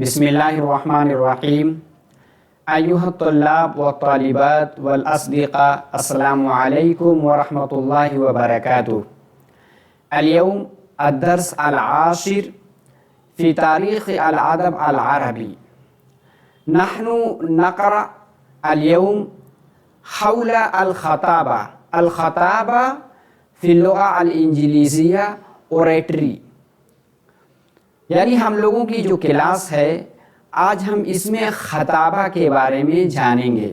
بسم اللہ الرحمن الرحیم ایھا الطلاب والطالبات والاصدقاء السلام علیکم ورحمۃ اللہ وبرکاتہ. اليوم الدرس العاشر في تاريخ الأدب العربي. نحن نقرأ اليوم حول الخطابة. الخطابة في اللغة الإنجليزية oratory. یعنی ہم لوگوں کی جو کلاس ہے آج ہم اس میں خطابہ کے بارے میں جانیں گے.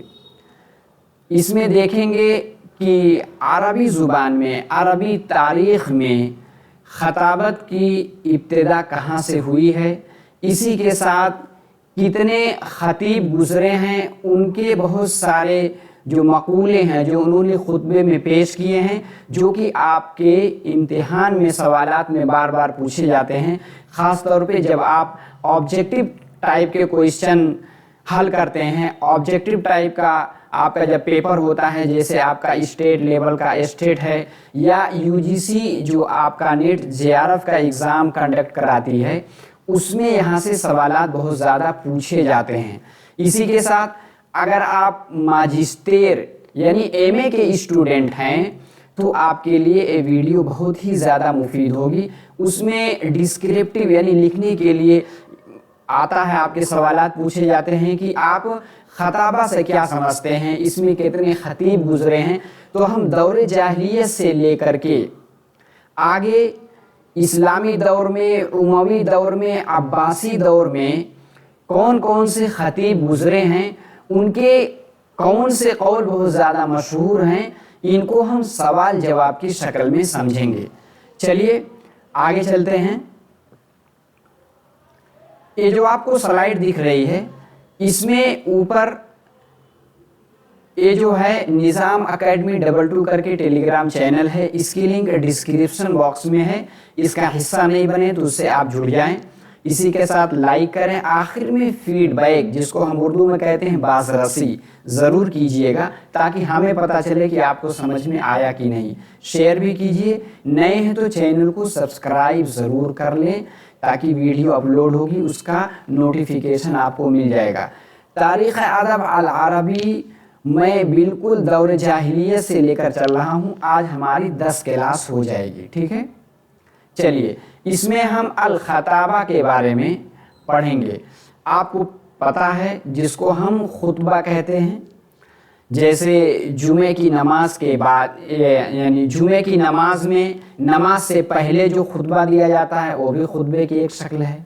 اس میں دیکھیں گے کہ عربی زبان میں، عربی تاریخ میں خطابت کی ابتدا کہاں سے ہوئی ہے، اسی کے ساتھ کتنے خطیب گزرے ہیں، ان کے بہت سارے جو مقولے ہیں جو انہوں نے خطبے میں پیش کیے ہیں، جو کہ آپ کے امتحان میں سوالات میں بار بار پوچھے جاتے ہیں. خاص طور پہ جب آپ آبجیکٹیو ٹائپ کے کوئسچن حل کرتے ہیں، آبجیکٹیو ٹائپ کا آپ کا جب پیپر ہوتا ہے، جیسے آپ کا اسٹیٹ لیول کا اسٹیٹ ہے یا UGC جو آپ کا نیٹ JRF کا ایگزام کنڈکٹ کراتی ہے، اس میں یہاں سے سوالات بہت زیادہ پوچھے جاتے ہیں. اسی کے ساتھ اگر آپ ماجسٹر یعنی MA کے اسٹوڈنٹ ہیں تو آپ کے لیے یہ ویڈیو بہت ہی زیادہ مفید ہوگی. اس میں ڈسکرپٹیو یعنی لکھنے کے لیے آتا ہے، آپ کے سوالات پوچھے جاتے ہیں کہ آپ خطابہ سے کیا سمجھتے ہیں، اس میں کتنے خطیب گزرے ہیں. تو ہم دور جاہلیت سے لے کر کے آگے اسلامی دور میں، اموی دور میں، عباسی دور میں کون کون سے خطیب گزرے ہیں، ان کے کون سے قول بہت زیادہ مشہور ہیں، ان کو ہم سوال جواب کی شکل میں سمجھیں گے. چلیے آگے چلتے ہیں. یہ جو آپ کو سلائیڈ دکھ رہی ہے، اس میں اوپر یہ جو ہے نظام اکیڈمی 22 کر کے ٹیلی گرام چینل ہے، اس کی لنک ڈسکرپشن باکس میں ہے. اس کا حصہ نہیں بنے تو اس سے آپ جڑ جائیں. اسی کے ساتھ لائک کریں. آخر میں فیڈ بیک جس کو ہم اردو میں کہتے ہیں باز رسی ضرور کیجئے گا تاکہ ہمیں پتہ چلے کہ آپ کو سمجھ میں آیا کہ نہیں. شیئر بھی کیجئے. نئے ہیں تو چینل کو سبسکرائب ضرور کر لیں تاکہ ویڈیو اپلوڈ ہوگی اس کا نوٹیفیکیشن آپ کو مل جائے گا. تاریخ ادب العربی میں بالکل دور جاہلیت سے لے کر چل رہا ہوں. آج ہماری 10 کلاس ہو جائے گی، ٹھیک ہے. چلیے اس میں ہم الخطابہ کے بارے میں پڑھیں گے. آپ کو پتہ ہے جس کو ہم خطبہ کہتے ہیں، جیسے جمعے کی نماز کے بعد یعنی جمعے کی نماز میں نماز سے پہلے جو خطبہ دیا جاتا ہے وہ بھی خطبے کی ایک شکل ہے.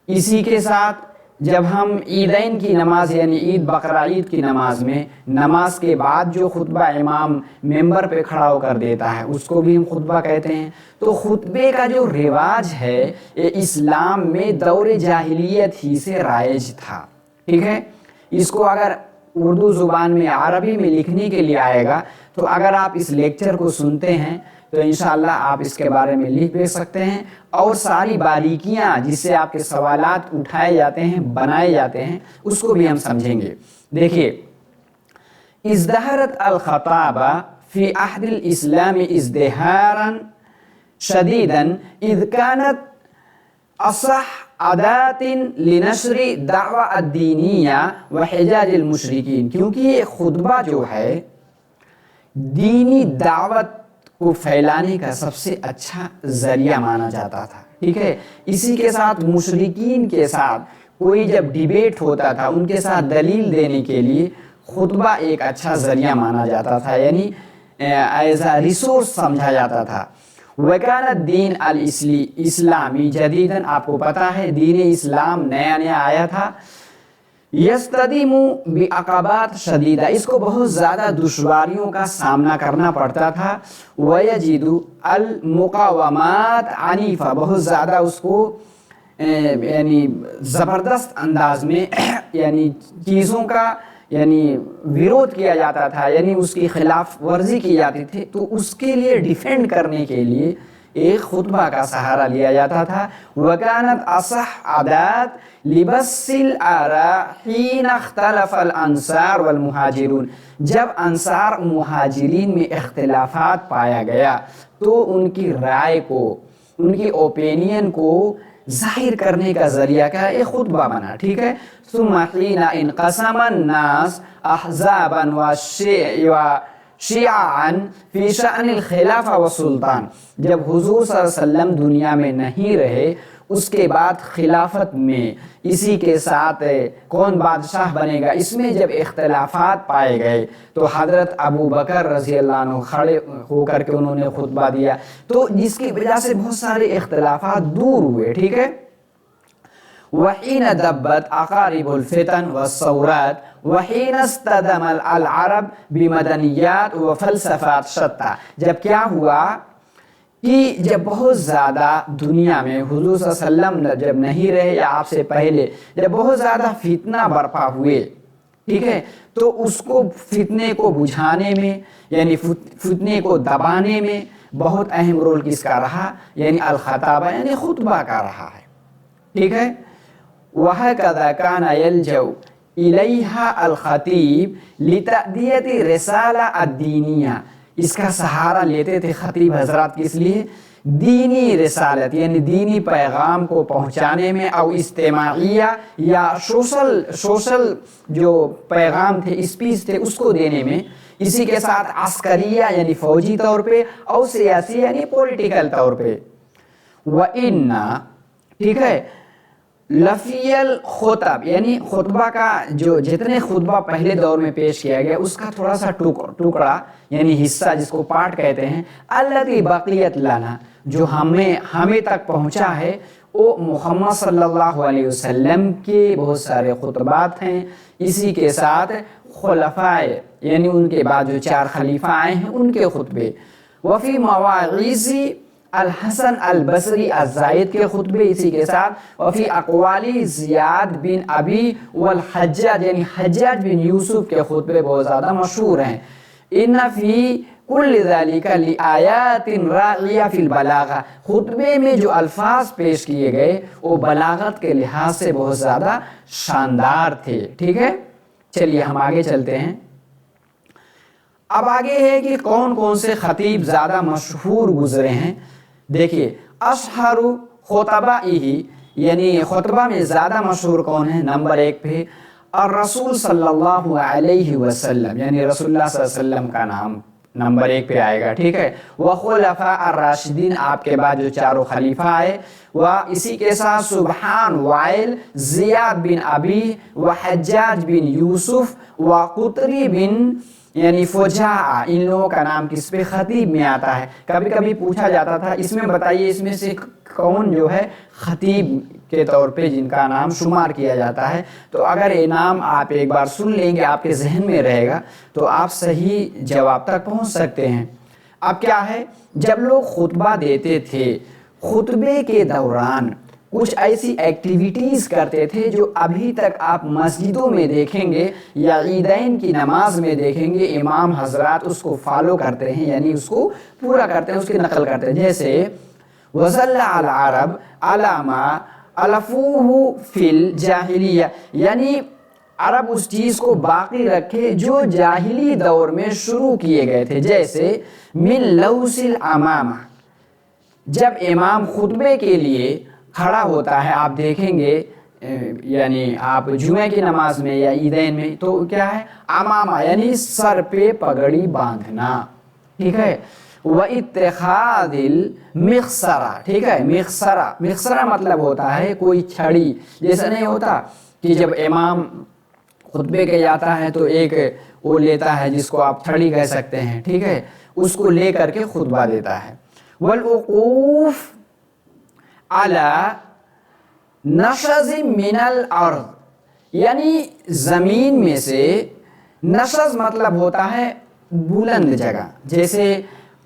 اسی کے ساتھ جب ہم عیدین کی نماز یعنی عید بقرہ عید کی نماز میں نماز کے بعد جو خطبہ امام ممبر پہ کھڑا ہو کر دیتا ہے اس کو بھی ہم خطبہ کہتے ہیں. تو خطبے کا جو رواج ہے یہ اسلام میں دور جاہلیت ہی سے رائج تھا، ٹھیک ہے. اس کو اگر اردو زبان میں عربی میں لکھنے کے لیے آئے گا تو اگر آپ اس لیکچر کو سنتے ہیں تو انشاءاللہ آپ اس کے بارے میں لکھ بھی سکتے ہیں اور ساری باریکیاں جس سے آپ کے سوالات اٹھائے جاتے ہیں، بنائے جاتے ہیں، اس کو بھی ہم سمجھیں گے. دیکھیے ازدہرت الخطابہ فی عہد الاسلام ازدہارا شدیدا اذ کانت اصح عادات لنشر دعوی الدینیہ وحجاج المشرکین. کیونکہ یہ خطبہ جو ہے دینی دعوت کو پھیلانے کا سب سے اچھا ذریعہ مانا جاتا تھا، ٹھیک ہے. اسی کے ساتھ مشرکین کے ساتھ کوئی جب ڈیبیٹ ہوتا تھا ان کے ساتھ دلیل دینے کے لیے خطبہ ایک اچھا ذریعہ مانا جاتا تھا، یعنی ایز اے ریسورس سمجھا جاتا تھا. وَكَانَ الدین الاسلامی جدیداً، آپ کو پتہ ہے دین اسلام نیا نیا آیا تھا. یستدیم بعقبات شدیدہ، اس کو بہت زیادہ دشواریوں کا سامنا کرنا پڑتا تھا. ویجد المقاومات عنیفہ، بہت زیادہ اس کو یعنی زبردست انداز میں یعنی چیزوں کا یعنی ویرودھ کیا جاتا تھا، یعنی اس کی خلاف ورزی کی جاتی تھی. تو اس کے لیے ڈیفینڈ کرنے کے لیے ایک خطبہ کا سہارا لیا جاتا تھا. وَكَانَتْ أَصَحَّ عَادَاتِ لِبَسِّ الْآرَاءِ حِينَ اخْتَلَفَ الْأَنصَارُ وَالْمُهَاجِرُونَ، جب انصار مہاجرین میں اختلافات پایا گیا تو ان کی رائے کو، ان کی اوپینین کو ज़ाहिर करने का ज़रिया क्या है, एक खुतबा बना, ठीक है। सुम्मा हीना इनक़समन नास अहज़ाबन व शियाअन फी शअनिल खिलाफा व सुल्तान, जब हुज़ूर सल्लल्लाहु अलैहि वसल्लम दुनिया में नहीं रहे उसके बाद खिलाफत में इसी के साथ कौन बादशाह बनेगा, इसमें जब इख्तलाफात पाए गए तो हज़रत अबू बकर रज़ी अल्लाह अन्हु खड़े होकर के उन्होंने खुतबा दिया, तो जिसकी वजह से बहुत सारे इख्तलाफात दूर हुए, ठीक है। वहीन दब्बत अकारिबुल फितन व सौरात वहीन इस्तदमल अल अरब बिमदनियात व फ़लसफ़ात शत्ता, जब क्या हुआ कि जब बहुत ज़्यादा दुनिया में हुज़ूर सल्लल्लाहु अलैहि वसल्लम जब नहीं रहे या आपसे पहले जब बहुत ज़्यादा फितना बर्पा हुए, ठीक है, तो उसको फितने को बुझाने में यानी फितने को दबाने में बहुत अहम रोल किसका रहा, यानी अल खताबा यानी खुतबा का रहा है, ठीक है। वह कदा काना यलजउ इलैहा अल खतीब लितअदियति रिसाला अद्दीनिया, इसका सहारा लेते थे खतीब हजरात किस लिए, दीनी रिसालत यानी दीनी पैगाम को पहुँचाने में, और इज्तिमाइया या सोशल जो पैगाम थे स्पीच थे उसको देने में, इसी के साथ अस्करिया यानी फौजी तौर पे और सियासी यानी पॉलिटिकल तौर पे। व इन्ना, ठीक है, लफियल खुतब यानी खुतबा का जो जितने खुतबा पहले दौर में पेश किया गया उसका थोड़ा सा टुकड़ा यानी हिस्सा जिसको पार्ट कहते हैं, अल्लती बक़ियत लना, जो हमें तक पहुंचा है, वो मोहम्मद सल्लल्लाहु अलैहि वसल्लम के बहुत सारे खुतबात हैं, इसी के साथ खुलफाए यानी उनके बाद जो 4 खलीफा आए हैं उनके खुतबे, वफ़ी मवाइज़ी अल हसन अल बसरी अज़ायद के खुतबे, इसी के साथ वफ़ी अक़वाली ज़ियाद बिन अबी वल हज्जाज यानी हज्जाज बिन यूसुफ के खुतबे बहुत ज़्यादा मशहूर हैं। इन्ना फ़ी कुल्लि ज़ालिका लिआयातिन राग़िया फ़िल बलागा, खुतबे में जो अल्फाज पेश किए गए वो बलागत के लिहाज से बहुत ज़्यादा शानदार थे, ठीक है। चलिए हम आगे चलते हैं। अब आगे है कि कौन कौन से खतीब ज़्यादा मशहूर गुजरे हैं। देखिए, अशहरु खुतबाइही यानी खुतबा में ज़्यादा मशहूर कौन है, नंबर 1 पे और रसूल सल्लल्लाहु अलैहि वसल्लम यानी रसूलुल्लाह सल्लल्लाहु अलैहि वसल्लम का नाम नंबर 1 पे आएगा, ठीक है। व खुलफा ar-राशिदीन, आपके बाद जो 4 खलीफा आए, व इसी के साथ सुबहान वाइल ज़ियाद बिन अबी व हज्जाज बिन यूसुफ व कुतरी बिन यानी फुजा, इन लोगों का नाम किस पे खतीब में आता है। कभी कभी पूछा जाता था इसमें बताइए इसमें से कौन जो है खतीब के तौर पे जिनका नाम शुमार किया जाता है, तो अगर ये नाम आप एक बार सुन लेंगे आपके जहन में रहेगा तो आप सही जवाब तक पहुंच सकते हैं। अब क्या है, जब लोग खुतबा देते थे खुतबे के दौरान कुछ ऐसी एक्टिविटीज़ करते थे जो अभी तक आप मस्जिदों में देखेंगे या ईदैन की नमाज में देखेंगे, इमाम हजरात उसको फॉलो करते हैं यानी उसको पूरा करते हैं, उसकी नकल करते हैं। जैसे वज़ल्ला अल अरब अलामा अलफूहु फिल जाहिलिया, यानी अरब उस चीज़ को बाकी रखे जो जाहिली दौर में शुरू किए गए थे। जैसे मिन लौसिल अमामा, जब इमाम खुतबे के लिए खड़ा होता है आप देखेंगे यानी आप जुमे की नमाज में या ईदैन में, तो क्या है अमामा यानी सर पे पगड़ी बांधना, ठीक है। व इत्तिखादिल मिख्सरा, ठीक है, मिख्सरा मतलब होता है कोई छड़ी, जैसा नहीं होता कि जब इमाम खुतबे के जाता है तो एक वो लेता है जिसको आप छड़ी कह सकते हैं, ठीक है, उसको ले करके खुतबा देता है। वल उकूफ अला नशज़ मिनल अर्द, यानी ज़मीन में से, नशज़ मतलब होता है बुलंद जगह, जैसे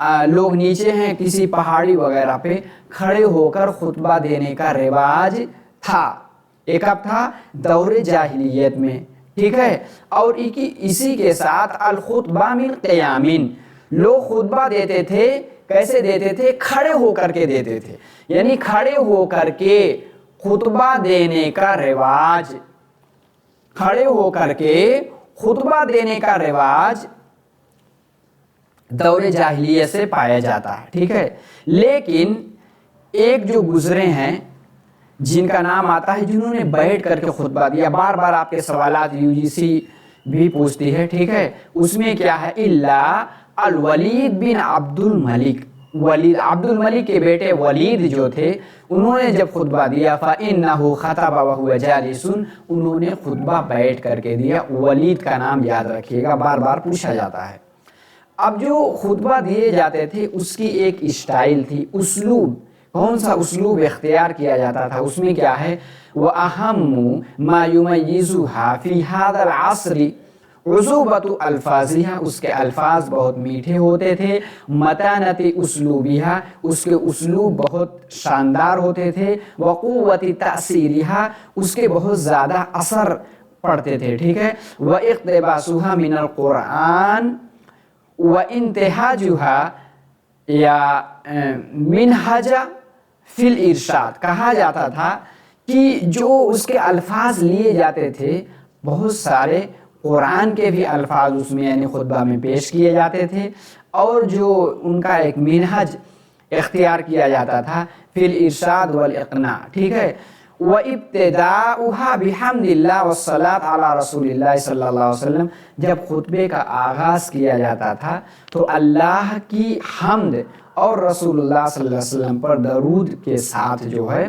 लोग नीचे हैं किसी पहाड़ी वगैरह पे खड़े होकर खुतबा देने का रिवाज था, एक अब था दौरे जाहिलियत में, ठीक है। और इसी के साथ अल खुतबा मिन क़ियामिन, लोग खुतबा देते थे, कैसे देते थे, खड़े होकर के देते थे, यानी खड़े होकर के खुतबा देने का रिवाज, खड़े होकर के खुतबा देने का रिवाज दौरे जाहिलियत से पाया जाता है, ठीक है। लेकिन एक जो गुजरे हैं جن کا نام آتا ہے جنہوں نے بیٹھ کر کے خطبہ دیا. بار بار آپ کے سوالات UGC بھی پوچھتی ہے, ٹھیک ہے. اس میں کیا ہے, الا الولید بن عبد الملک, ولید عبد الملک کے بیٹے ولید جو تھے انہوں نے جب خطبہ دیا فَإِنَّهُ خَطَبَ وَهُوَ جَالِسٌ, انہوں نے خطبہ بیٹھ کر کے دیا. ولید کا نام یاد رکھیے گا, بار بار پوچھا جاتا ہے. اب جو خطبہ دیے جاتے تھے اس کی ایک اسٹائل تھی, اسلوب. کون سا اسلوب اختیار کیا جاتا تھا؟ اس میں کیا ہے, وَأَهَمُّ مَا يُمَيِّزُهَا فِي هَذَا الْعَصْرِ عُذُوبَةُ الْفَاظِهَا, اس کے الفاظ بہت میٹھے ہوتے تھے. مَتَانَةِ أُسْلُوبِهَا, اس کے اسلوب بہت شاندار ہوتے تھے. وَقُوَّةِ تَأْثِيرِهَا, اس کے بہت زیادہ اثر پڑتے تھے, ٹھیک ہے. وَإِقْتِبَاسُهَا مِنَ الْقُرْآنِ وَإِنْتِهَاجُهَا یا منہج فی الارشاد, کہا جاتا تھا کہ جو اس کے الفاظ لیے جاتے تھے بہت سارے قرآن کے بھی الفاظ اس میں یعنی خطبہ میں پیش کیے جاتے تھے, اور جو ان کا ایک منہج اختیار کیا جاتا تھا فی الارشاد والاقناع, ٹھیک ہے. وَإِبْتِدَاؤُهَا بِحَمْدِ اللَّهِ وَالصَّلَاةِ عَلَى رَسُولِ اللَّهِ صلی اللہ علیہ وسلم, جب خطبے کا آغاز کیا جاتا تھا تو اللہ کی حمد اور رسول اللہ صلی اللہ علیہ وسلم پر درود کے ساتھ جو ہے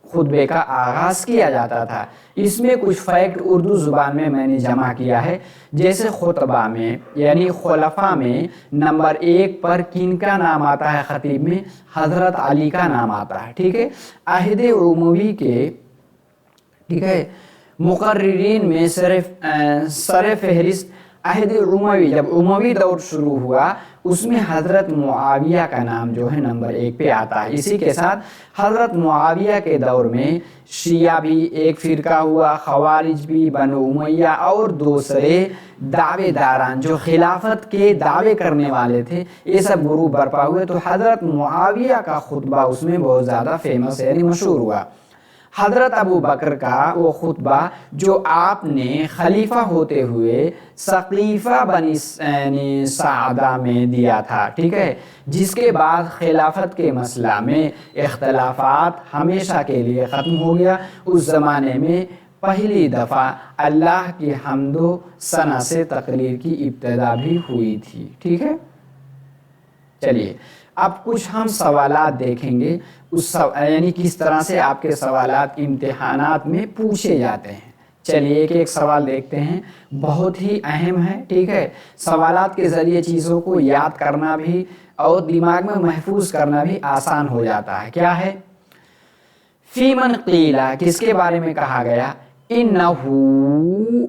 خطبے کا آغاز کیا جاتا تھا. اس میں کچھ فیکٹ اردو زبان میں نے جمع کیا ہے, جیسے خطبہ میں یعنی خلفاء میں نمبر 1 پر کن کا نام آتا ہے خطیب میں؟ حضرت علی کا نام آتا ہے, ٹھیک ہے. عہد اموی کے, ٹھیک ہے, مقررین میں سر فہرست عہد اموی, جب اموی دور شروع ہوا اس میں حضرت معاویہ کا نام جو ہے نمبر 1 پہ آتا ہے. اسی کے ساتھ حضرت معاویہ کے دور میں شیعہ بھی ایک فرقہ ہوا, خوارج بھی, بنو امیہ اور دوسرے دعوے داران جو خلافت کے دعوے کرنے والے تھے, یہ سب گروپ برپا ہوئے. تو حضرت معاویہ کا خطبہ اس میں بہت زیادہ فیمس یعنی مشہور ہوا. حضرت ابو بکر کا وہ خطبہ جو آپ نے خلیفہ ہوتے ہوئے سقیفہ بنی سعدہ میں دیا تھا, ٹھیک ہے, جس کے بعد خلافت کے مسئلہ میں اختلافات ہمیشہ کے لیے ختم ہو گیا. اس زمانے میں پہلی دفعہ اللہ کی حمد و ثنا سے تقریر کی ابتدا بھی ہوئی تھی, ٹھیک ہے. چلیے اب کچھ ہم سوالات دیکھیں گے, یعنی کس طرح سے آپ کے سوالات امتحانات میں پوچھے جاتے ہیں. چلیے ایک سوال دیکھتے ہیں, بہت ہی اہم ہے, ٹھیک ہے. سوالات کے ذریعے چیزوں کو یاد کرنا بھی اور دماغ میں محفوظ کرنا بھی آسان ہو جاتا ہے. کیا ہے؟ فی من قیلا, کس کے بارے میں کہا گیا؟ انہو,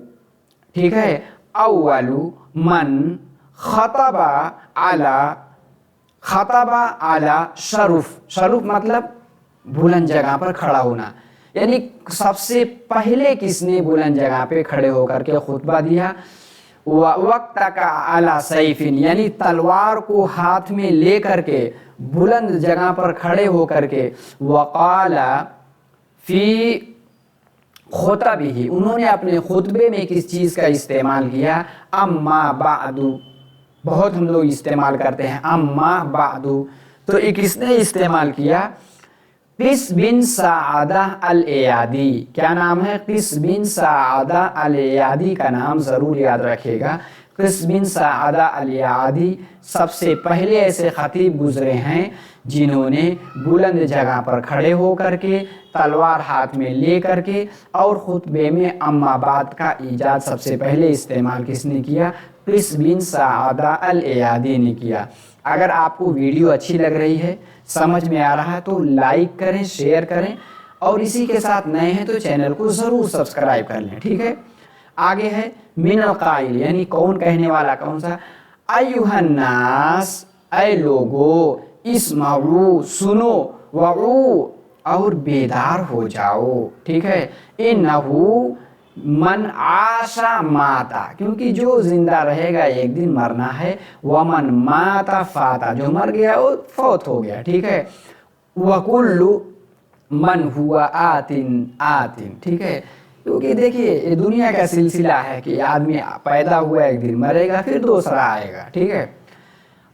ٹھیک ہے, اول من خطب علی شرف, شرف مطلب بلند جگہ پر کھڑا ہونا, یعنی سب سے پہلے کس نے بلند جگہ پہ کھڑے ہو کر کے خطبہ دیا. وقت کا علی سیف, یعنی تلوار کو ہاتھ میں لے کر کے بلند جگہ پر کھڑے ہو کر کے. وقال فی خطبہ, انہوں نے اپنے خطبے میں کس چیز کا استعمال کیا؟ اما بعد, بہت ہم لوگ استعمال کرتے ہیں اما بعد, تو ایک کس نے استعمال کیا؟ قیس بن سعدہ الایادی. کیا نام ہے؟ قیس بن سعدہ الایادی کا نام ضرور یاد رکھے گا. قیس بن سعدہ الایادی سب سے پہلے ایسے خطیب گزرے ہیں جنہوں نے بلند جگہ پر کھڑے ہو کر کے تلوار ہاتھ میں لے کر کے اور خطبے میں اما بعد کا ایجاد سب سے پہلے استعمال کس نے کیا؟ قیس بن سعدہ الایادی نے کیا. اگر آپ کو ویڈیو اچھی لگ رہی ہے, سمجھ میں آ رہا ہے تو لائک کریں, شیئر کریں, اور اسی کے ساتھ نئے ہیں تو چینل کو ضرور سبسکرائب کر لیں, ٹھیک ہے. آگے ہے من القائل, یعنی کون کہنے والا, کون سا؟ ایھا الناس, اے لوگو, اسمعوا, سنو, وعو, اور بیدار ہو جاؤ, ٹھیک ہے. انہو من عاشا ماتا, کیونکہ جو زندہ رہے گا ایک دن مرنا ہے. ومن ماتا فاتا, جو مر گیا وہ فوت ہو گیا, ٹھیک ہے. وکل من ہوا آتن آتن, ٹھیک ہے. کیونکہ دیکھیے یہ دنیا کا سلسلہ ہے کہ آدمی پیدا ہوا ایک دن مرے گا پھر دوسرا آئے گا, ٹھیک ہے.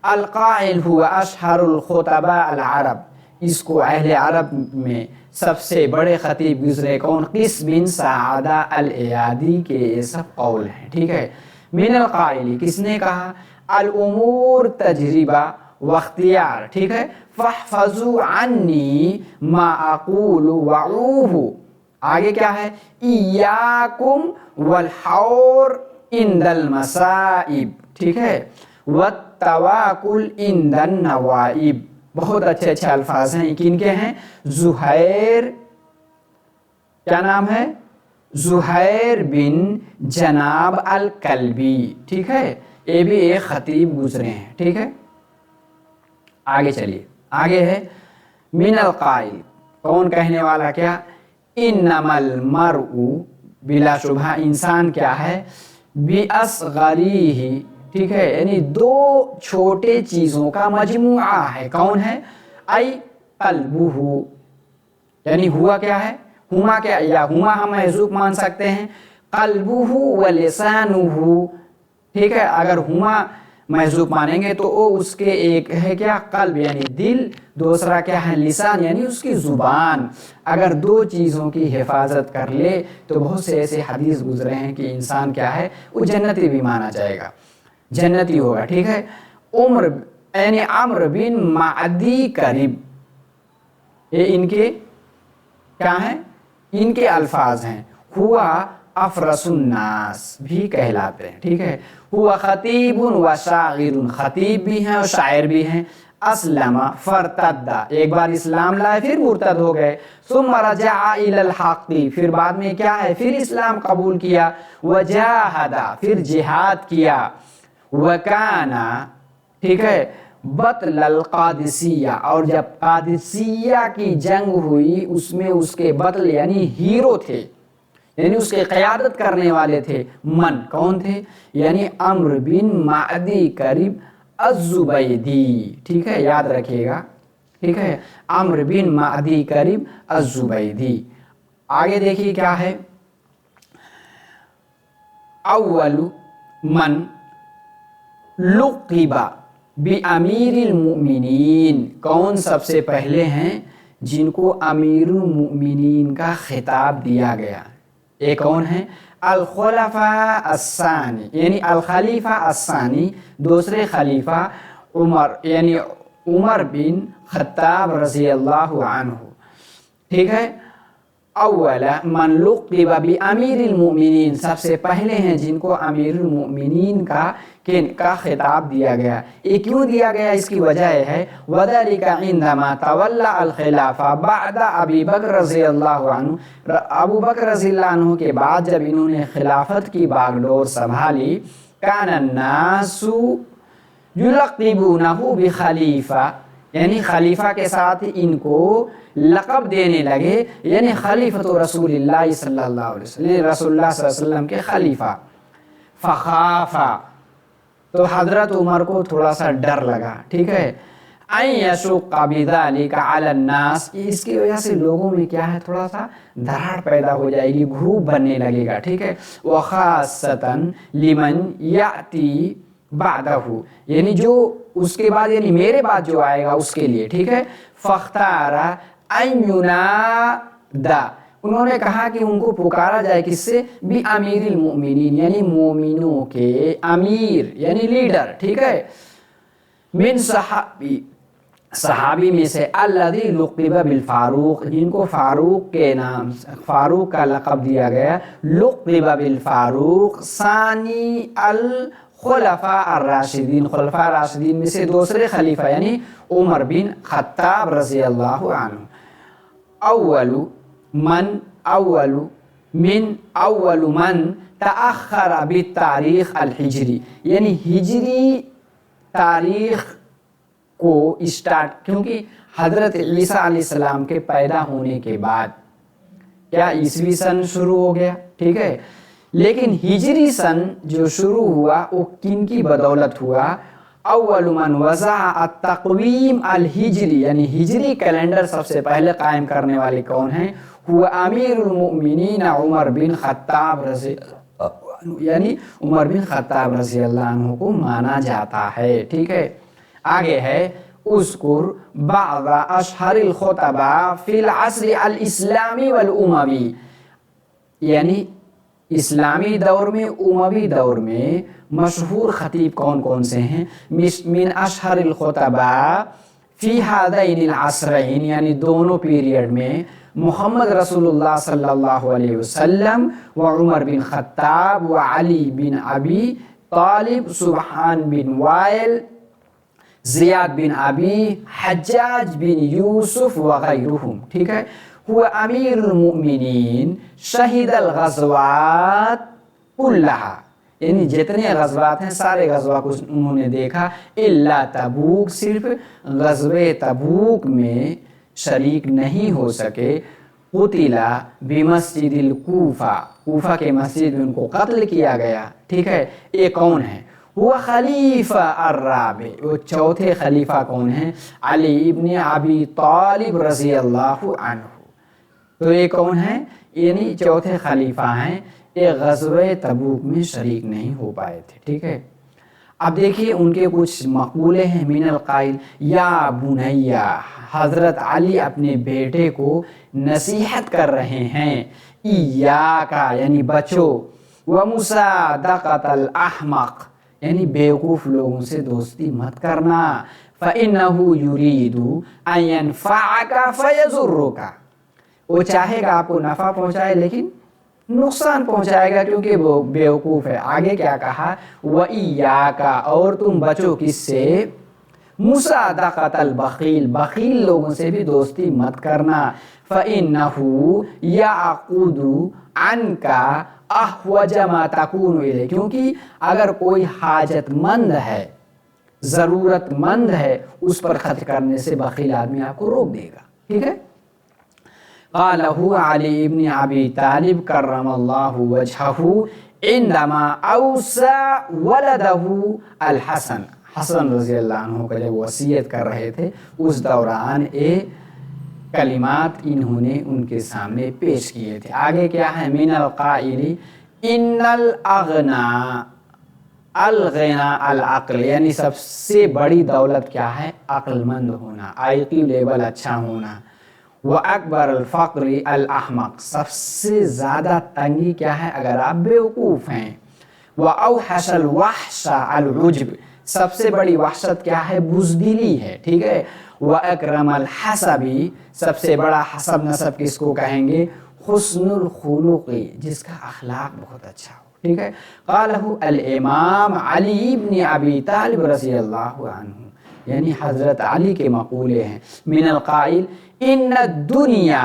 القائل ہوا اشہر الخطباء العرب, اس کو اہل عرب میں सबसे बड़े खतीब गुजरे कौन? क़िस बिन सादा अल इयादी के ये सब कौल हैं, ठीक है। मिनल क़ाइली, किसने कहा? अल उमूर तजरिबा वख्तियार, ठीक है। फहफजू अन्नी मा अक़ूलु वऊहु, आगे क्या है? इयाकुम वल हौर इंदल मसाइब, ठीक है। वत्तवाकुल इंदन नवाइब। बहुत अच्छे अच्छे अल्फाज हैं, किनके हैं? ज़ुहैर, क्या नाम है? ज़ुहैर बिन जनाब अल कल्बी, ठीक है। ये भी एक खतीब गुजरे हैं, ठीक है। आगे चलिए, आगे है मिनल क़ाइल, कौन कहने वाला? क्या? इन्नमल मरउ, बिला शुबहा इंसान क्या है? बिअस्ग़रीही, ठीक है, यानी दो छोटे चीज़ों का मजमुआ है। कौन है? आई क़ल्बुहु, यानी हुआ क्या है? हुमा क्या? या हुमा हम महज़ूफ़ मान सकते हैं। क़ल्बुहु व लिसानुहु, ठीक है। अगर हुमा महज़ूफ़ मानेंगे तो वो उसके एक है क्या? क़ल्ब यानी दिल, दूसरा क्या है? लिसान यानी उसकी ज़ुबान। अगर दो चीज़ों की हिफाजत कर ले तो बहुत से ऐसे हदीस गुजरे हैं कि इंसान क्या है? वो जन्नती भी माना जाएगा, जन्नती होगा, ठीक है। उम्र यानी अम्र बिन मादी करीब, ये इनके क्या हैं? इनके अल्फाज हैं। हुआ अफरसुन्नास भी कहलाते हैं, ठीक है। हुआ खतीबुन व शाइरुन, खतीब भी हैं और शायर भी हैं। अस्लमा फरतद्दा, एक बार इस्लाम लाए फिर मुर्तद हो गए। सुम्मा रजअ इलल हक़्क़ि, फिर बाद में क्या है? फिर इस्लाम कबूल किया। वजाहदा, फिर जिहाद किया। वकाना, ठीक है, बतलल कादिसिया, और जब कादिसिया की जंग हुई उसमें उसके बतल यानी हीरो थे, यानी उसके क़यादत करने वाले थे। मन कौन थे? यानी अम्र बिन मादी करीब अज़्ज़ुबैदी, ठीक है, याद रखिएगा, ठीक है। अम्र बिन मादी करीब अज़्ज़ुबैदी। आगे देखिए क्या है? अव्वलु मन लुक़िबा बि अमीरिल मुमिनीन, कौन सबसे पहले हैं जिनको अमीरुल मुमिनीन का खिताब दिया गया? ये कौन है? अल खुलफा अस्सानी, यानी अल खलीफा अस्सानी, दूसरे खलीफा उमर, यानी उमर बिन खत्ताब रज़ी अल्लाहु अन्हु, ठीक है। अव्वला मन लुक़िबा बि अमीरिल मुमिनीन, सबसे पहले हैं जिनको अमीरुल मुमिनीन का खिताब दिया गया। ये क्यों दिया गया? इसकी वजह है वज़ालिका इंदमा तवल्ला अल खिलाफा बअदा अबी बकर रज़ियल्लाहु अन्हु, अबू बकर रज़ियल्लाहु अन्हु के बाद जब इन्होंने खिलाफत की बागडोर संभाली, कानन नासु युलक़िबूनहु बि खलीफा, यानी खलीफा के साथ इनको लक़ब देने लगे, यानी खलीफतु रसूलिल्लाह सल्लल्लाहु अलैहि वसल्लम, रसूलुल्लाह सल्लल्लाहु अलैहि वसल्लम के खलीफा। फ़ख़ाफ़ा, तो हज़रत उमर को थोड़ा सा डर लगा, ठीक है। अन यशुक़्क़ बिज़ालिका अलन नास, इसकी वजह से लोगों में क्या है? थोड़ा सा दरार पैदा हो जाएगी, ग्रुप बनने लगेगा, ठीक है। व ख़ासतन लिमन याती बादहु, यानी जो उसके बाद, यानी मेरे बाद जो आएगा उसके लिए, ठीक है। फ़ख्तारा अन युनादा, उन्होंने कहा कि उनको पुकारा जाए, किससे? बि अमीरिल मुमिनीन, यानी मोमिनों के अमीर यानी लीडर, ठीक है। मिन सहाबी, सहाबी में से अल्लज़ी लुक़िबा बिल फ़ारूक़, जिनको फ़ारूक़ के नाम, फ़ारूक़ का लक़ब दिया गया। लुक़िबा बिल फ़ारूक़ सानी अल खुलफा ar-राशिदीन, खुलफा राशिदीन में से दूसरे खलीफा यानी उमर बिन खत्ताब रज़ी अल्लाहु अन्हु। अव्वलु मन, अव्वलु मिन, अव्वलु मन तअख़्ख़र बित्तारीख़ अल-हिजरी, यानी हिजरी तारीख़ को स्टार्ट, क्योंकि हज़रत ईसा अलैहिस्सलाम के पैदा होने के बाद क्या ईसवी सन शुरू हो गया, ठीक है। लेकिन हिजरी सन जो शुरू हुआ वो किन की बदौलत हुआ? अव्वलु मन वज़अ अत-तक़वीम अल-हिजरी, यानी हिजरी कैलेंडर सबसे पहले कायम करने वाले कौन हैं? हुआ अमीरुल मुमिनीन उमर बिन खत्ताब रज़ी, यानी उमर बिन खत्ताब रज़ी अल्लाह अन्हु को माना जाता है, ठीक है। आगे है उस्कुर बाज़ अशहरिल खुतबा फिल अस्र अल इस्लामी वल उमवी, यानी इस्लामी दौर में, उमवी दौर में मशहूर खतीब कौन कौन से हैं। मिन अशहरिल खुतबा फी हादैनिल असरैन, यानी दोनों पीरियड में मोहम्मद रसूलुल्लाह सल्लल्लाहु अलैहि वसल्लम व उमर बिन खत्ताब व अली बिन अबी तालिब, सुबहान बिन वाइल, ज़ियाद बिन अबी, हज्जाज बिन यूसुफ व गैरुहुम। ठीक है। हुआ अमीरुल मुमिनीन शहीदल गज़वात कुल्लहा, यानी जितने गज़वात हैं सारे गज़वा को उन्होंने देखा। इल्ला तबूक, सिर्फ गज़वे तबूक में शरीक नहीं हो सके। कुतिला बिमस्जिदिल कूफा, कूफा के मस्जिद में उनको कत्ल किया गया। ठीक है। ये कौन है? वो खलीफा अर्राबे, वो चौथे खलीफा कौन है? अली इब्न अबी तालिब रज़ी अल्लाहु अन्हु। तो ये कौन है? यानी चौथे खलीफा हैं। ये ग़ज़वे तबूक में शरीक नहीं हो पाए थे। ठीक है। अब देखिए उनके कुछ मक़ूले हैं। मिनल क़ाइल या बुनैया, हज़रत अली अपने बेटे को नसीहत कर रहे हैं। इय्याका, यानी बचो, व मुसादक़तल अहमक़, यानी बेवकूफ़ लोगों से दोस्ती मत करना। फ़इन्नहु युरीदु अन यनफ़अका फ़यज़ुर्रुका, वो चाहेगा आपको नफ़ा पहुँचाए लेकिन नुकसान पहुँचाएगा क्योंकि वो बेवकूफ़ है। आगे क्या कहा? व इय्याका, और तुम बचो किससे? मुसादक़तल बख़ील, बख़ील लोगों से भी दोस्ती मत करना। फ़इन्नहु यअख़ुदु अन्का अहवज मा तकूनु इलैहि, क्योंकि अगर कोई हाजतमंद है, ज़रूरतमंद है, उस पर खर्च करने से बख़ील आदमी आपको रोक देगा। ठीक है। क़ालहु अली इब्न अबी तालिब कर्रमल्लाहु वजहहु इंदमा औसा वलदहु अल हसन, हसन रज़ी अल्लाह अन्हु का जब वसीयत कर रहे थे उस दौरान ये कलिमात इन्होंने उनके सामने पेश किए थे। आगे क्या है? मिनल क़ाइली इन्नल अग़ना अल ग़िना अल अक़ल, यानी सबसे बड़ी दौलत क्या है? अक्लमंद होना, आईक्यू लेवल अच्छा होना। व अकबर अल फ़क़्र अल अहमक़, सबसे ज़्यादा तंगी क्या है? अगर आप बेवकूफ़ हैं। व अवहशल वहशा अल उज्ब, सबसे बड़ी वहशत क्या है? बुज़दिली है। ठीक है। व अकरमल हसबी, सबसे बड़ा हसब नसब किसको कहेंगे? हुस्नुल खुलुक़ी, जिसका अखलाक बहुत अच्छा हो। ठीक है। क़ालहु अल इमाम अली इब्न अबी तालिब रज़ी अल्लाहु अन्हु, यानी हज़रत अली के मक़ूले हैं। मिनल क़ाइल इन्न दुनिया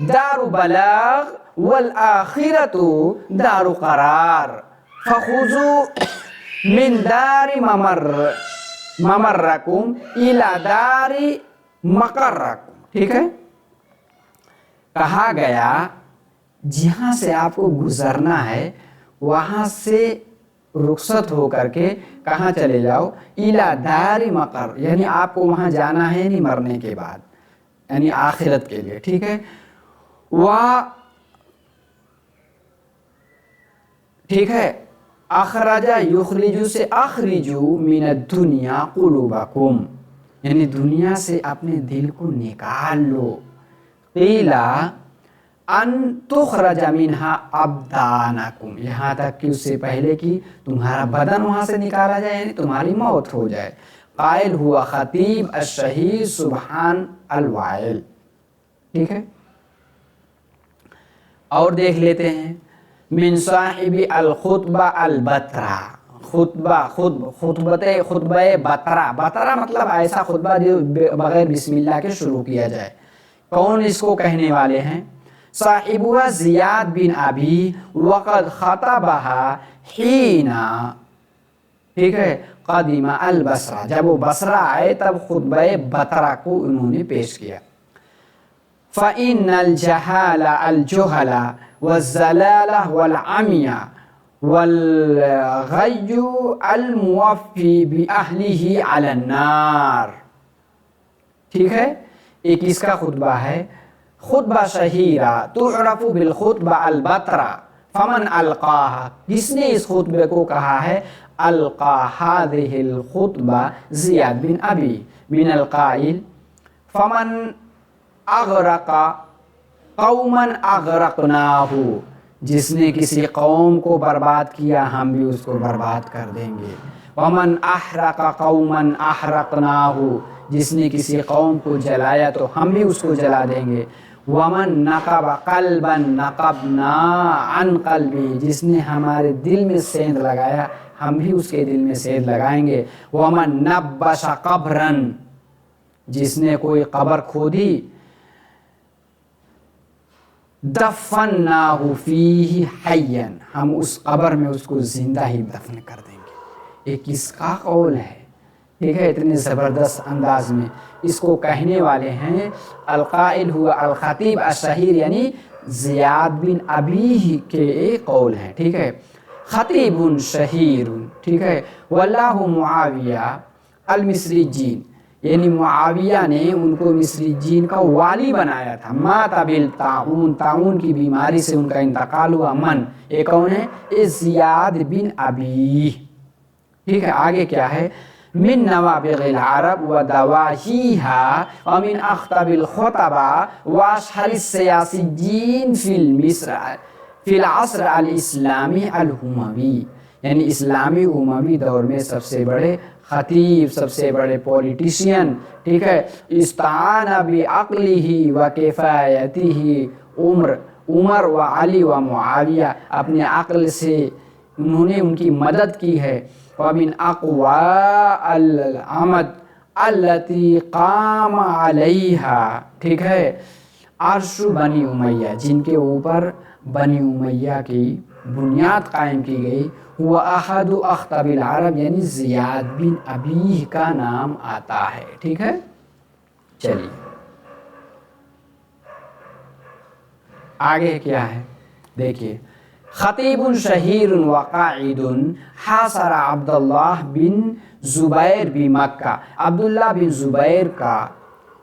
दारु बलाग वल आखिरतु दारु क़रार फ़ख़ुज़ू मिन दारि ममर्रकुम इला दारि मक़र्रकुम। ठीक है। कहा गया जहाँ से आपको गुजरना है वहाँ से रुखसत हो करके कहाँ चले जाओ? इला दारि मक़र, यानी आपको वहाँ जाना है नहीं मरने के बाद, यानी आखिरत के लिए। ठीक है। वह ठीक है। अखराजा युखरिजु से अखरिजु मिनद दुनिया कुलूबकुम, यानी दुनिया से अपने दिल को निकाल लो। क़ीला अन तुखरजा मिन्हा अब्दानकुम, यहाँ तक कि उससे पहले कि तुम्हारा बदन वहाँ से निकाला जाए, यानी तुम्हारी मौत हो जाए। क़ाइल हुआ खतीब अश-शहीद सुबहान अल वाइल। ठीक है। और देख लेते हैं। मिन साहिबी अल खुतबा अल बतरा, खुतबे बतरा, बतरा मतलब ऐसा खुतबा जो बगैर बिस्मिल्लाह के शुरू किया जाए। कौन इसको कहने वाले हैं? साहिबुहा ज़ियाद बिन अबी वक़द ख़तबहा हीना, ठीक है, क़दिमा अल बसरा, जब वो बसरा आए तब खुतबे बतरा को उन्होंने पेश किया। फ़इन्नल जहाला अल जुहला वज़्ज़लाला वल अमिया वल ग़य्यु अल मुवफ़्फ़ी बि अहलिही अलन नार। ठीक है। एक इसका खुतबा है, खुतबा शहीरा तुअरफ़ु बिल खुतबा अल बतरा फमन अलक़ाहा, किसने इस खुतबे को कहा है? अलक़ा हाज़िहिल खुतबा ज़ियाद बिन अबी, मिनल काइल फमन अगरका कौमन अगरकनाहु, जिसने किसी कौम को बर्बाद किया हम भी उसको बर्बाद कर देंगे। वमन अहरका कौमन अहरकनाहु, जिसने किसी कौम को जलाया तो हम भी उसको जला देंगे। वमन नकब कल्बन नकबना अन कल्बी, जिसने हमारे दिल में सेंध लगाया हम भी उसके दिल में सेंध लगाएंगे। वमन नब्बश कब्रन, जिसने कोई कब्र खोदी दफन्नाहु फीही हय्यन, हम उस कब्र में उसको जिंदा ही दफन कर देंगे। ये किसका कौल है, ठीक है, इतने ज़बरदस्त अंदाज में इसको कहने वाले हैं अल-काइल हुआ अल-खतीब अश-शहीर, यानी ज़ियाद बिन अबी के कौल हैं, ठीक है। खतीबुन शहीरुन, ठीक है। वल्लाहु मुआविया अल-मिस्रीजीन, यानी मुआविया ने उनको मिस्रीजीन का वाली बनाया था। माता बिल ताऊन, ताऊन की बीमारी से उनका इंतकाल हुआ। मन, ये कौन है, ये ज़ियाद बिन अबी, ठीक है। आगे क्या है, मिन नवाबिगिल अरब व दवाहीहा व मिन अख्तबिल खुतबा व अशहरिस सियासिय्यीन फिल अस्र अल इस्लामी अल उमवी, यानी इस्लामी उमवी दौर में सबसे बड़े खतीब, सबसे बड़े पॉलिटिशियन, ठीक है। इस्तान बि अक्लिही व किफायतिही उमर व अली व मुआविया, अपने अक्ल से उन्होंने उनकी मदद की है। वमिन अक़वा अल अमद अल्लती क़ाम अलैहा, ठीक है, अर्श बनी उमैया, जिनके ऊपर बनी उमैया की बुनियाद कायम की गई। हुआ अहदु अख्तबिल अरब, यानी ज़ियाद बिन अबी का नाम आता है, ठीक है। चलिए आगे क्या है देखिए, खतीबुन शहीरुन व काइदुन हासरा अब्दुल्लाह बिन ज़ुबैर बि मक्का, अब्दुल्ला बिन ज़ुबैर का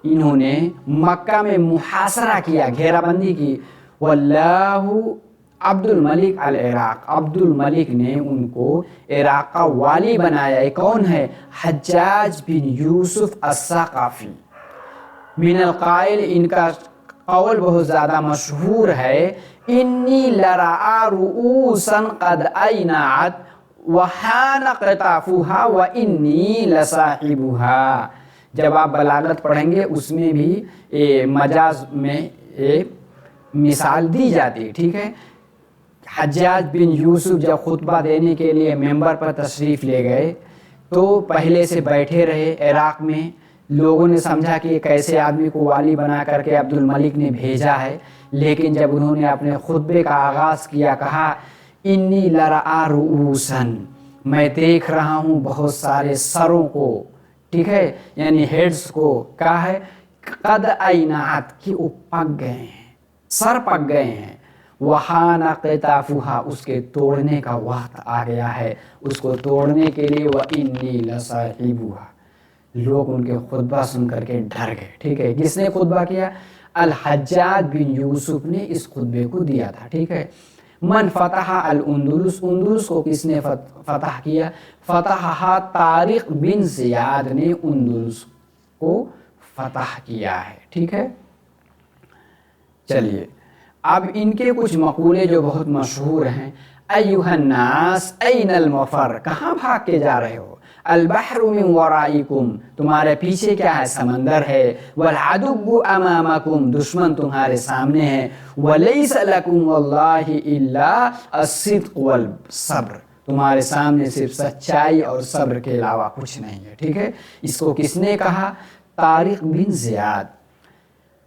इन्होंने मक्का में मुहासरा किया, घेराबंदी की। वल्लाहु अब्दुल मलिक अल इराक, अब्दुल मलिक ने उनको इराक का वाली बनाया। ये कौन है, हज्जाज बिन यूसुफ अस्सकाफी। मिनल काइल, इनका कौल बहुत ज़्यादा मशहूर है, इन्नी लरा रुऊसन कद ऐनात व हान क़ताफुहा व इन्नी लसाहिबुहा। जब आप बलागत पढ़ेंगे उसमें भी मजाज में मिसाल दी जाती है, ठीक है। हज्जाज बिन यूसुफ जब खुतबा देने के लिए मेंबर पर तशरीफ़ ले गए तो पहले से बैठे रहे इराक़ में। लोगों ने समझा कि एक ऐसे आदमी को वाली बना करके अब्दुल मलिक ने भेजा है, लेकिन जब उन्होंने अपने खुतबे का आगाज़ किया, कहा इन्नी लरा रुऊसन, मैं देख रहा हूँ बहुत सारे सरों को, ठीक है, यानी हेड्स को। कहा है कद ऐनात, कि वो पक गए हैं, सर पक गए हैं। वहाना क़ताफुहा, उसके तोड़ने का वक्त आ गया है, उसको तोड़ने के लिए। व इन्नी लसाहिबुहा, लोग उनके खुतबा सुन करके डर गए, ठीक है। किसने खुतबा किया, अल हज्जाज बिन यूसुफ ने इस खुतबे को दिया था, ठीक है। मन फतह अल उंदुलुस, उंदुलुस को किसने फतह किया, फतह तारिक बिन ज़ियाद ने उंदुलुस को फतह किया है, ठीक है। चलिए अब इनके कुछ मकूले जो बहुत मशहूर हैं। अय्युहन्नास ऐनल मफर, कहाँ भाग के जा रहे हो। अल बहरु मिन वराइकुम, तुम्हारे पीछे क्या है, समंदर है। वल अदुव्वु अमामकुम, दुश्मन तुम्हारे सामने है। वलैसा लकुम वल्लाहि इल्ला अस्सिद्क़ वल सब्र, तुम्हारे सामने सिर्फ सच्चाई और सब्र के अलावा कुछ नहीं है, ठीक है। इसको किसने कहा, तारिक बिन ज़ियाद।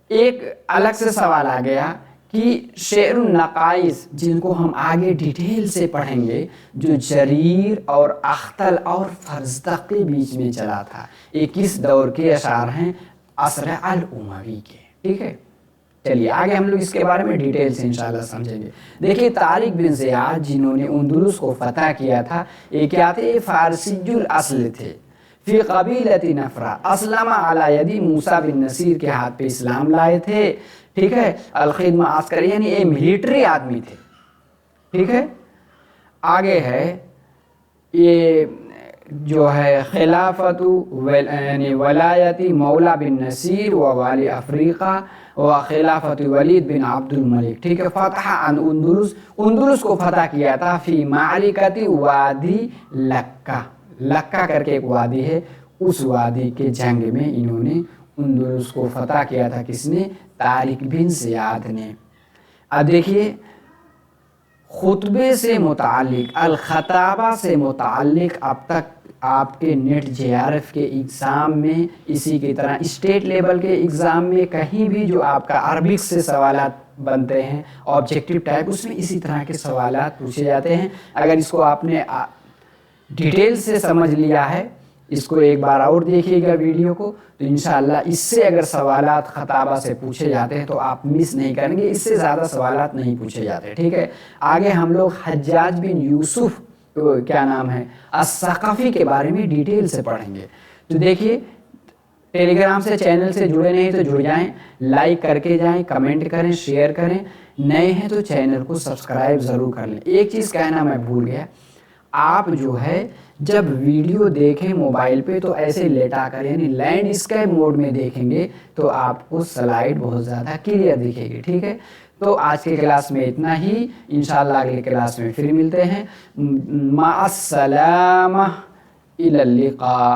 एक अलग से सवाल आ गया कि शेरुन नकाइस, जिनको हम आगे डिटेल से पढ़ेंगे, जो जरीर और अख्तल और फरज़दक़ के बीच में चला था, ये किस दौर के अशार हैं, असर अल उमवी के, ठीक है। चलिए आगे हम लोग इसके बारे में डिटेल से इंशाल्लाह समझेंगे। देखिए तारिक बिन ज़ियाद जिन्होंने उंदुलुस को फतह किया था, ये क्या थे, फारसियुल अस्ल थे। फी कबीलती नफरा असलमा अला यदी मूसा बिन नसीर के हाथ पे इस्लाम लाए थे, ठीक है। अल-खिदमा अस्करी, यानी ये मिलिट्री आदमी थे, ठीक है। आगे है ये جو ہے خلافت یعنی ولایت مولا بن نصیر و والی افریقہ و خلافت ولید بن عبد الملک، ٹھیک ہے، فتح عن اندلس، اندلس کو فتح کیا تھا فی معرکت وادی لکہ، لکہ کر کے ایک وادی ہے، اس وادی کے جنگ میں انہوں نے اندلس کو فتح کیا تھا، کس نے؟ طارق بن زیاد نے۔ اب دیکھیے خطبے سے متعلق، الخطابہ سے متعلق اب تک آپ کے نیٹ جے آر ایف کے ایگزام میں، اسی کی طرح اسٹیٹ لیول کے ایگزام میں کہیں بھی جو آپ کا عربک سے سوالات بنتے ہیں آبجیکٹیو ٹائپ، اس میں اسی طرح کے سوالات پوچھے جاتے ہیں۔ اگر اس کو آپ نے ڈیٹیل سے سمجھ لیا ہے، اس کو ایک بار اور دیکھیے گا ویڈیو کو، تو انشاءاللہ اس سے اگر سوالات خطابہ سے پوچھے جاتے ہیں تو آپ مس نہیں کریں گے، اس سے زیادہ سوالات نہیں پوچھے جاتے، ٹھیک ہے۔ آگے ہم لوگ حجاج بن یوسف کیا نام ہے الثقفی کے بارے میں ڈیٹیل سے پڑھیں گے۔ تو دیکھیے ٹیلی گرام سے چینل سے جڑے نہیں تو جڑ جائیں، لائک کر کے جائیں، کمنٹ کریں، شیئر کریں، نئے ہیں تو چینل کو سبسکرائب ضرور کر لیں۔ ایک چیز کہنا میں بھول گیا، آپ جو ہے جب ویڈیو دیکھیں موبائل پہ تو ایسے لیٹا کر یعنی لینڈ اسکیپ موڈ میں دیکھیں گے تو آپ کو سلائیڈ بہت زیادہ کلیئر دکھے گی، ٹھیک ہے۔ تو آج کے کلاس میں اتنا ہی، انشاءاللہ اگلے کلاس میں پھر ملتے ہیں۔ مع السلامہ، الی اللقاء۔